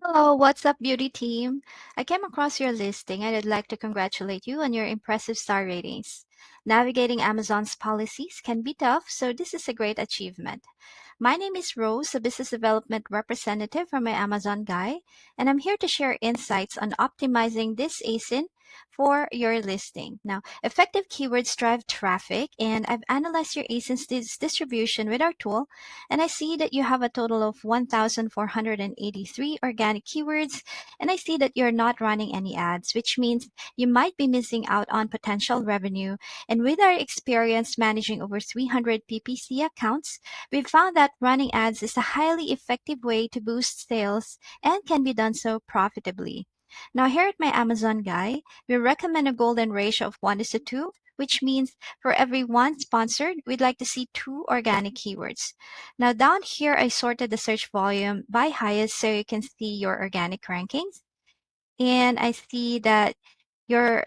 Hello, what's up, beauty team? I came across your listing and I'd like to congratulate you on your impressive star ratings. Navigating Amazon's policies can be tough, so this is a great achievement. My name is Rose, a business development representative from my Amazon guy, and I'm here to share insights on optimizing this ASIN for your listing. Now, effective keywords drive traffic, and I've analyzed your ASIN's distribution with our tool, and I see that you have a total of 1,483 organic keywords, and I see that you're not running any ads, which means you might be missing out on potential revenue. And with our experience managing over 300 PPC accounts, we've found that running ads is a highly effective way to boost sales and can be done so profitably. Now, here at my Amazon guy, we recommend a golden ratio of 1:2, which means for every one sponsored, we'd like to see two organic keywords. Now, down here, I sorted the search volume by highest so you can see your organic rankings. And I see that you're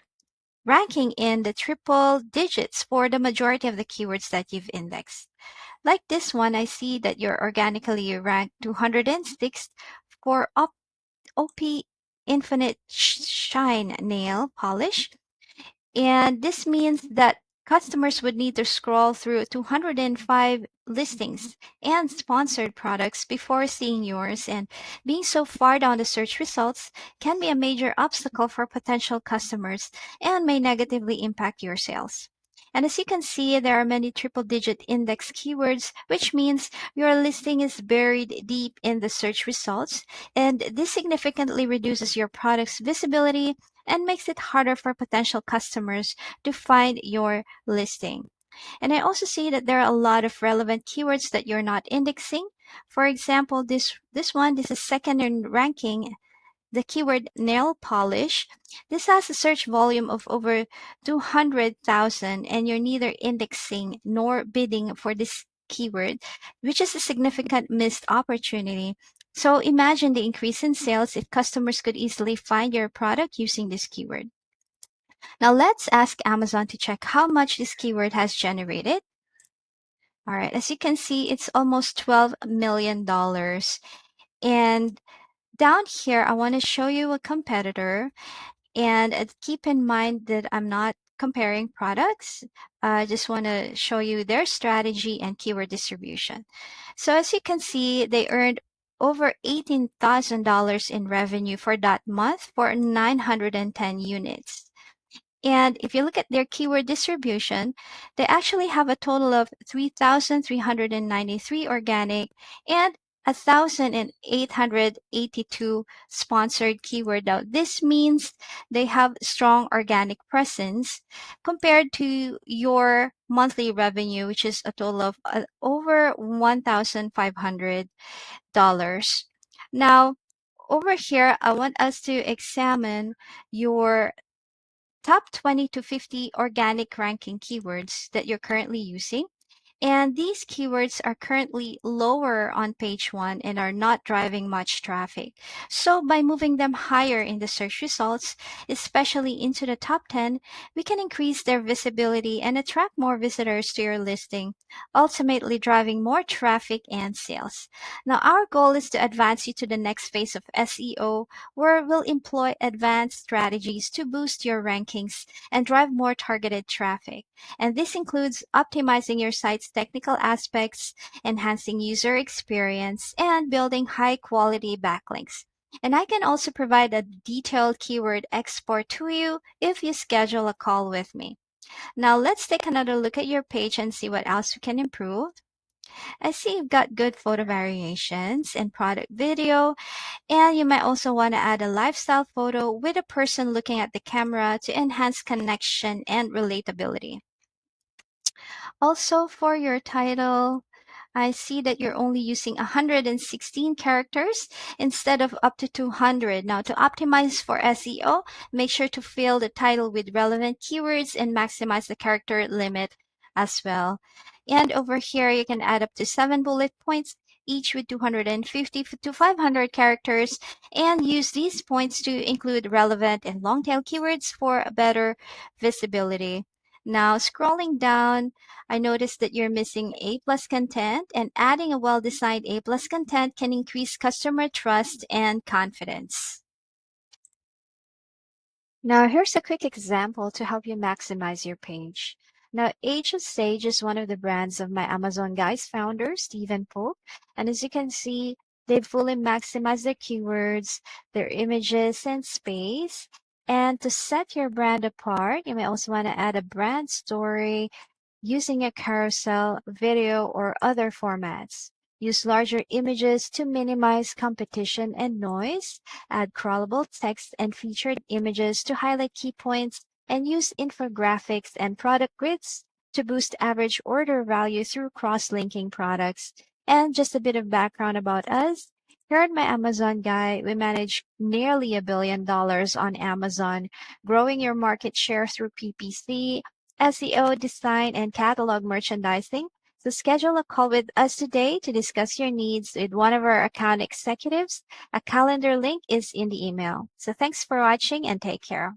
ranking in the triple digits for the majority of the keywords that you've indexed. Like this one, I see that you're organically ranked 206th for OP Infinite Shine Nail Polish. And this means that customers would need to scroll through 205 listings and sponsored products before seeing yours. And being so far down the search results can be a major obstacle for potential customers and may negatively impact your sales. And as you can see, there are many triple digit index keywords, which means your listing is buried deep in the search results. And this significantly reduces your product's visibility and makes it harder for potential customers to find your listing. And I also see that there are a lot of relevant keywords that you're not indexing. For example, this is second in ranking, the keyword nail polish. This has a search volume of over 200,000 and you're neither indexing nor bidding for this keyword, which is a significant missed opportunity. So imagine the increase in sales if customers could easily find your product using this keyword. Now let's ask Amazon to check how much this keyword has generated. All right, as you can see, it's almost $12 million. And down here, I want to show you a competitor. And keep in mind that I'm not comparing products. I just want to show you their strategy and keyword distribution. So as you can see, they earned over $18,000 in revenue for that month for 910 units. And if you look at their keyword distribution, they actually have a total of 3,393 organic and 1,882 sponsored keyword. Now, this means they have strong organic presence compared to your monthly revenue, which is a total of over $1,500. Now, over here, I want us to examine your top 20 to 50 organic ranking keywords that you're currently using. And these keywords are currently lower on page one and are not driving much traffic. So by moving them higher in the search results, especially into the top 10, we can increase their visibility and attract more visitors to your listing, ultimately driving more traffic and sales. Now, our goal is to advance you to the next phase of SEO, where we'll employ advanced strategies to boost your rankings and drive more targeted traffic. And this includes optimizing your site's technical aspects, enhancing user experience, and building high quality backlinks. And I can also provide a detailed keyword export to you if you schedule a call with me. Now let's take another look at your page and see what else we can improve. I see you've got good photo variations and product video, and you might also want to add a lifestyle photo with a person looking at the camera to enhance connection and relatability. Also, for your title, I see that you're only using 116 characters instead of up to 200. Now, to optimize for SEO, make sure to fill the title with relevant keywords and maximize the character limit as well. And over here, you can add up to 7 bullet points, each with 250 to 500 characters, and use these points to include relevant and long tail keywords for better visibility. Now, scrolling down, I noticed that you're missing A plus content, and adding a well designed A plus content can increase customer trust and confidence. Now, here's a quick example to help you maximize your page. Now, Age of Sage is one of the brands of my Amazon Guys founder, Stephen Pope. And as you can see, they've fully maximized their keywords, their images, and space. And to set your brand apart, you may also want to add a brand story using a carousel, video, or other formats. Use larger images to minimize competition and noise. Add crawlable text and featured images to highlight key points, and use infographics and product grids to boost average order value through cross-linking products. And just a bit of background about us. Here at my Amazon Guy, we manage nearly $1 billion on Amazon, growing your market share through PPC, SEO, design, and catalog merchandising. So schedule a call with us today to discuss your needs with one of our account executives. A calendar link is in the email. So thanks for watching and take care.